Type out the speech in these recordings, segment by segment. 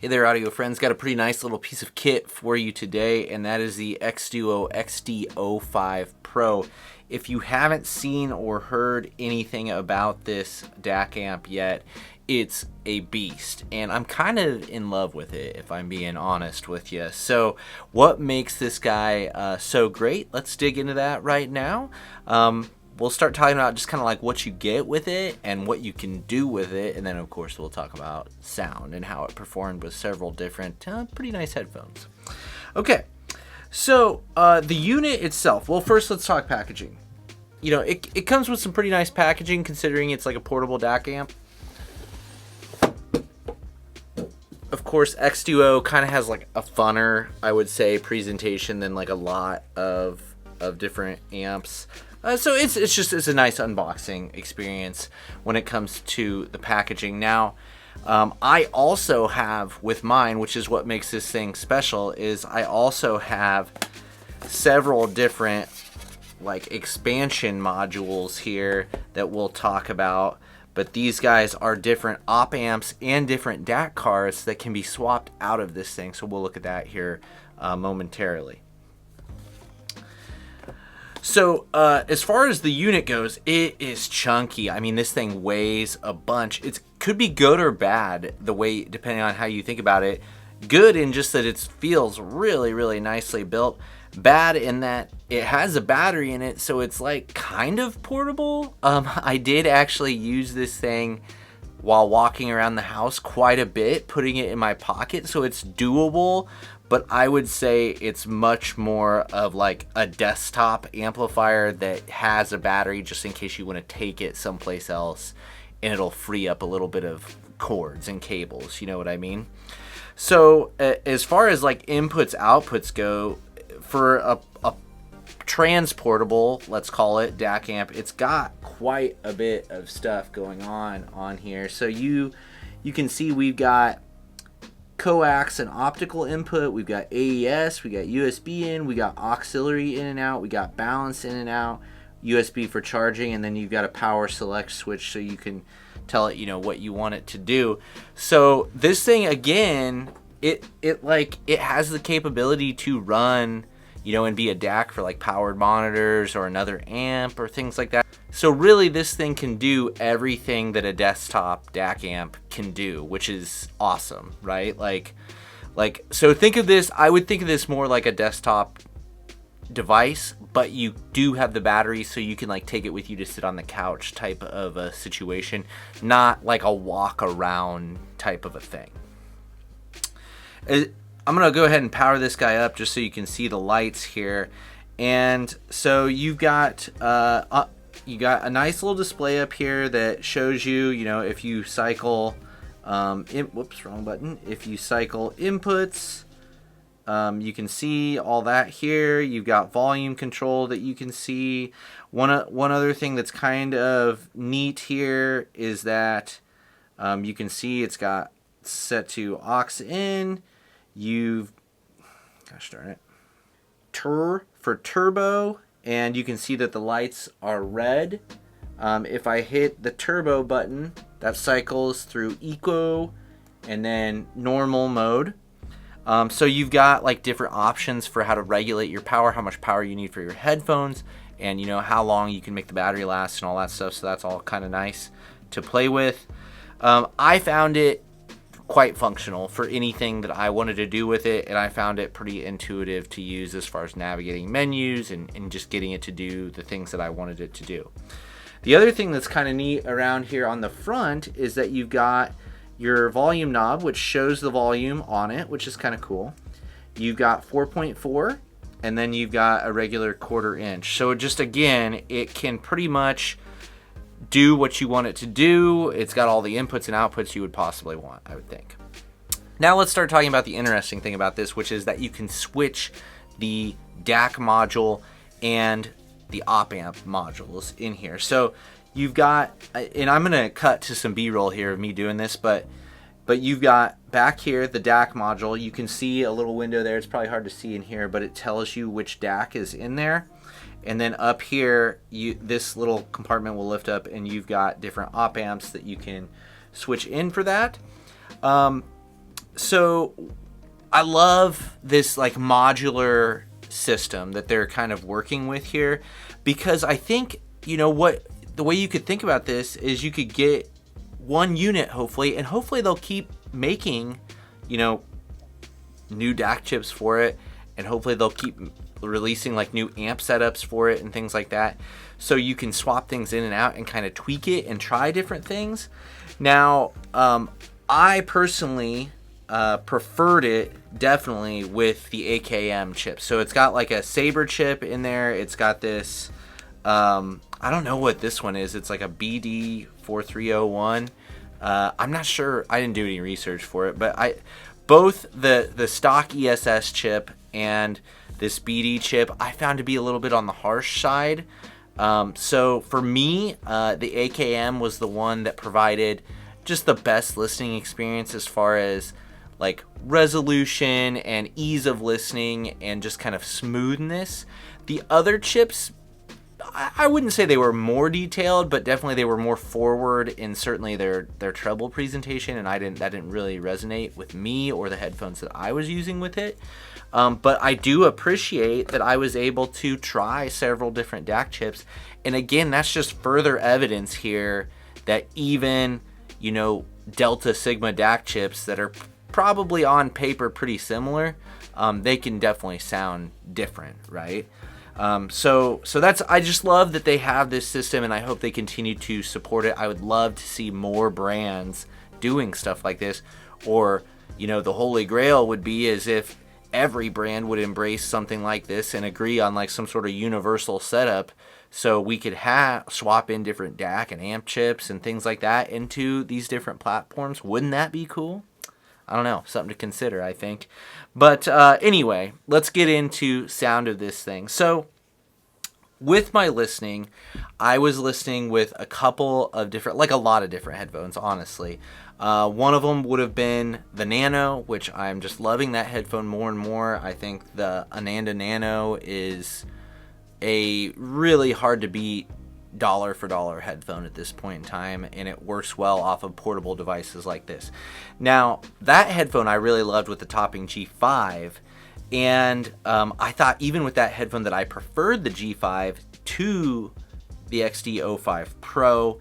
Hey there, audio friends. Got a pretty nice little piece of kit for you today, and that is the Xduoo XD05 Pro. If you haven't seen or heard anything about this DAC amp yet, it's a beast, and I'm kind of in love with it, if I'm being honest with you. So what makes this guy so great? Let's dig into that right now. We'll start talking about just kind of like what you get with it and what you can do with it, and then of course we'll talk about sound and how it performed with several different pretty nice headphones. Okay, so the unit itself, well, first let's talk packaging. You know, it comes with some pretty nice packaging considering it's like a portable DAC amp. Of course, Xduoo kind of has like a funner, I would say, presentation than like a lot of different amps. So it's a nice unboxing experience when it comes to the packaging. Now, I also have with mine, which is what makes this thing special, is I also have several different like expansion modules here that we'll talk about. But these guys are different op amps and different DAC cards that can be swapped out of this thing. So we'll look at that here momentarily. So as far as the unit goes, it is chunky. I mean, this thing weighs a bunch. It could be good or bad, the way, depending on how you think about it. Good in just that it feels really, really nicely built. Bad in that it has a battery in it, so it's like kind of portable. I did actually use this thing while walking around the house quite a bit, putting it in my pocket, so it's doable. But I would say it's much more of like a desktop amplifier that has a battery just in case you want to take it someplace else, and it'll free up a little bit of cords and cables, you know what I mean? So as far as like inputs, outputs go, for a transportable, let's call it, DAC amp, it's got quite a bit of stuff going on here. So you can see we've got coax and optical input, we've got AES, we got USB in, we got auxiliary in and out, we got balance in and out, USB for charging, and then you've got a power select switch so you can tell it, you know, what you want it to do. So this thing, again, it has the capability to run, you know, and be a DAC for like powered monitors or another amp or things like that. So really this thing can do everything that a desktop DAC amp can do, which is awesome, right? Like so think of this, I would think of this more like a desktop device, but you do have the battery so you can like take it with you to sit on the couch type of a situation, not like a walk around type of a thing. I'm gonna go ahead and power this guy up just so you can see the lights here. And so you've got you got a nice little display up here that shows you, you know, if you cycle whoops, wrong button. If you cycle inputs, you can see all that here. You've got volume control that you can see. One other thing that's kind of neat here is that you can see it's got set to aux in. Gosh darn it, for turbo, and you can see that the lights are red. If I hit the turbo button, that cycles through eco and then normal mode. So you've got like different options for how to regulate your power, how much power you need for your headphones, and you know how long you can make the battery last and all that stuff. So that's all kind of nice to play with. I found it quite functional for anything that I wanted to do with it, and I found it pretty intuitive to use as far as navigating menus and just getting it to do the things that I wanted it to do. The other thing that's kind of neat around here on the front is that you've got your volume knob, which shows the volume on it, which is kind of cool. You've got 4.4, and then you've got a regular 1/4 inch. So just again, it can pretty much do what you want it to do. It's got all the inputs and outputs you would possibly want, I would think. Now let's start talking about the interesting thing about this, which is that you can switch the DAC module and the op amp modules in here. So you've got, and I'm gonna cut to some B-roll here of me doing this, but you've got back here the DAC module. You can see a little window there. It's probably hard to see in here, but it tells you which DAC is in there. And then up here, this little compartment will lift up, and you've got different op amps that you can switch in for that. So I love this like modular system that they're kind of working with here, because I think, you know what, the way you could think about this is you could get one unit hopefully, and hopefully they'll keep making, you know, new DAC chips for it, and hopefully they'll keep releasing like new amp setups for it and things like that, so you can swap things in and out and kind of tweak it and try different things. Now, I personally preferred it definitely with the AKM chip. So it's got like a Saber chip in there. It's got this, I don't know what this one is. It's like a BD4301. I'm not sure. I didn't do any research for it, but both the stock ESS chip and this BD chip I found to be a little bit on the harsh side. So for me, the AKM was the one that provided just the best listening experience as far as like resolution and ease of listening and just kind of smoothness. The other chips, I wouldn't say they were more detailed, but definitely they were more forward in certainly their treble presentation, and that didn't really resonate with me or the headphones that I was using with it. But I do appreciate that I was able to try several different DAC chips, and again, that's just further evidence here that even, you know, Delta Sigma DAC chips that are probably on paper pretty similar, they can definitely sound different, right? So that's, I just love that they have this system, and I hope they continue to support it. I would love to see more brands doing stuff like this, or, you know, the holy grail would be as if every brand would embrace something like this and agree on like some sort of universal setup, so we could swap in different DAC and amp chips and things like that into these different platforms. Wouldn't that be cool? I don't know, something to consider, I think. But anyway, let's get into sound of this thing. So with my listening, I was listening with a couple of different, like a lot of different headphones, honestly. One of them would have been the Nano, which I'm just loving that headphone more and more. I think the Ananda Nano is a really hard to beat dollar for dollar headphone at this point in time, and it works well off of portable devices like this. Now, that headphone I really loved with the Topping G5, and I thought even with that headphone that I preferred the G5 to the Xduoo XD05 Pro.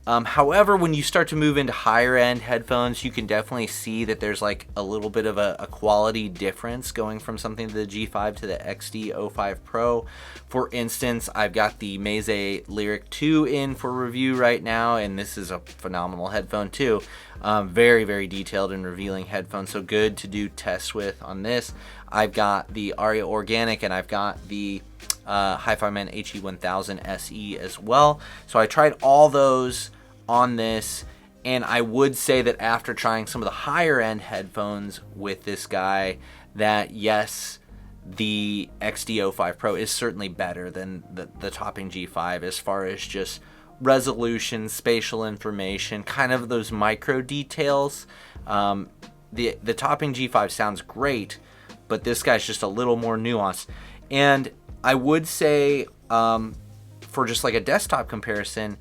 However, when you start to move into higher end headphones, you can definitely see that there's like a little bit of a quality difference going from something to the G5 to the Xduoo XD05 Pro. For instance, I've got the Meze Lyric 2 in for review right now, and this is a phenomenal headphone too. Very, very detailed and revealing headphone, so good to do tests with on this. I've got the Aria Organic, and I've got the Hifi Man HE1000 SE as well. So I tried all those on this, and I would say that after trying some of the higher end headphones with this guy, that yes, the Xduoo XD05 Pro is certainly better than the Topping G5 as far as just resolution, spatial information, kind of those micro details. The Topping G5 sounds great, but this guy's just a little more nuanced. And I would say, for just like a desktop comparison,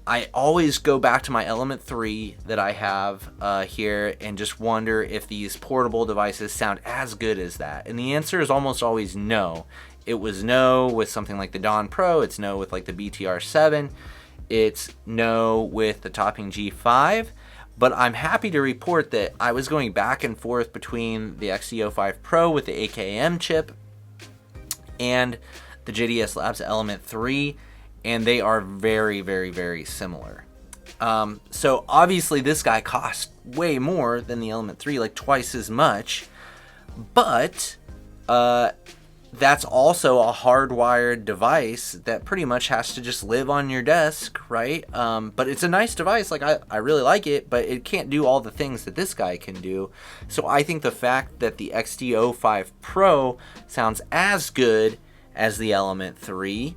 I always go back to my Element 3 that I have here and just wonder if these portable devices sound as good as that. And the answer is almost always no. It was no with something like the Dawn Pro. It's no with like the BTR7. It's no with the Topping G5. But I'm happy to report that I was going back and forth between the Xduoo XD05 Pro with the AKM chip and the JDS Labs Element 3, and they are very, very, very similar. So obviously this guy costs way more than the Element 3, like twice as much, but that's also a hardwired device that pretty much has to just live on your desk, right? But it's a nice device, like I really like it, but it can't do all the things that this guy can do. So I think the fact that the Xduoo XD05 Pro sounds as good as the Element 3,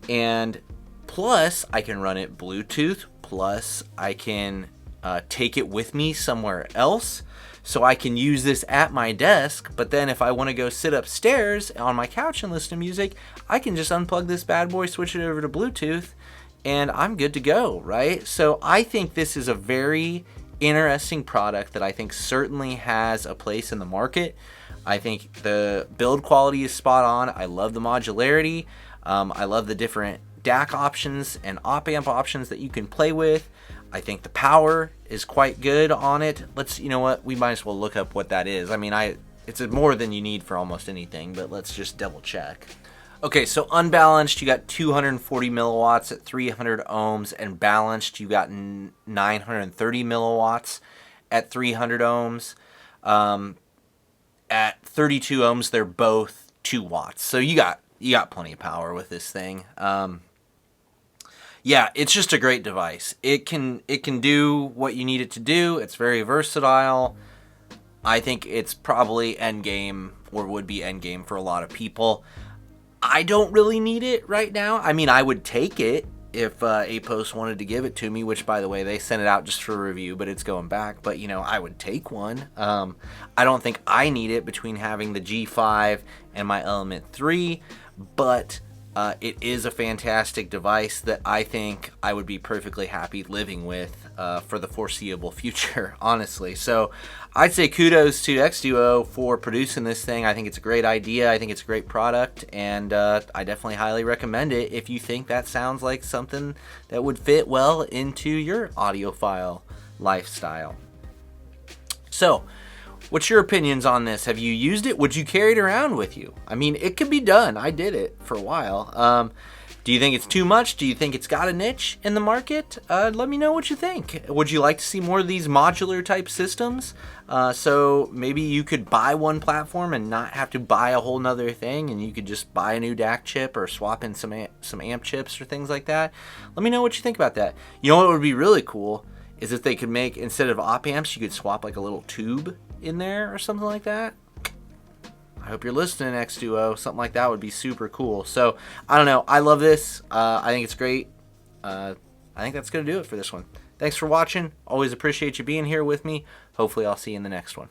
and plus I can run it Bluetooth, plus I can take it with me somewhere else, so I can use this at my desk, but then if I want to go sit upstairs on my couch and listen to music, I can just unplug this bad boy, switch it over to Bluetooth, and I'm good to go, right? So I think this is a very interesting product that I think certainly has a place in the market. I think the build quality is spot on. I love the modularity. I love the different DAC options and op-amp options that you can play with. I think the power is quite good on it. You know what? We might as well look up what that is. I mean, it's more than you need for almost anything, but let's just double check. Okay, so unbalanced, you got 240 milliwatts at 300 ohms, and balanced, you got 930 milliwatts at 300 ohms. At 32 ohms, they're both 2 watts. So you got plenty of power with this thing. Yeah, it's just a great device. It can do what you need it to do. It's very versatile. I think it's probably endgame, or would be endgame for a lot of people. I don't really need it right now. I mean, I would take it if Apos wanted to give it to me, which, by the way, they sent it out just for review, but it's going back. But, you know, I would take one. I don't think I need it between having the G5 and my Element 3, but it is a fantastic device that I think I would be perfectly happy living with for the foreseeable future, honestly. So I'd say kudos to Xduoo for producing this thing. I think it's a great idea. I think it's a great product, and I definitely highly recommend it if you think that sounds like something that would fit well into your audiophile lifestyle. So, what's your opinions on this? Have you used it? Would you carry it around with you? I mean, it could be done. I did it for a while. Do you think it's too much? Do you think it's got a niche in the market? Let me know what you think. Would you like to see more of these modular type systems? So maybe you could buy one platform and not have to buy a whole nother thing, and you could just buy a new DAC chip or swap in some amp chips or things like that. Let me know what you think about that. You know what would be really cool is if they could make, instead of op amps, you could swap like a little tube in there or something like that. I hope you're listening, Xduoo. Something like that would be super cool. So, I don't know. I love this. I think it's great. I think that's going to do it for this one. Thanks for watching. Always appreciate you being here with me. Hopefully, I'll see you in the next one.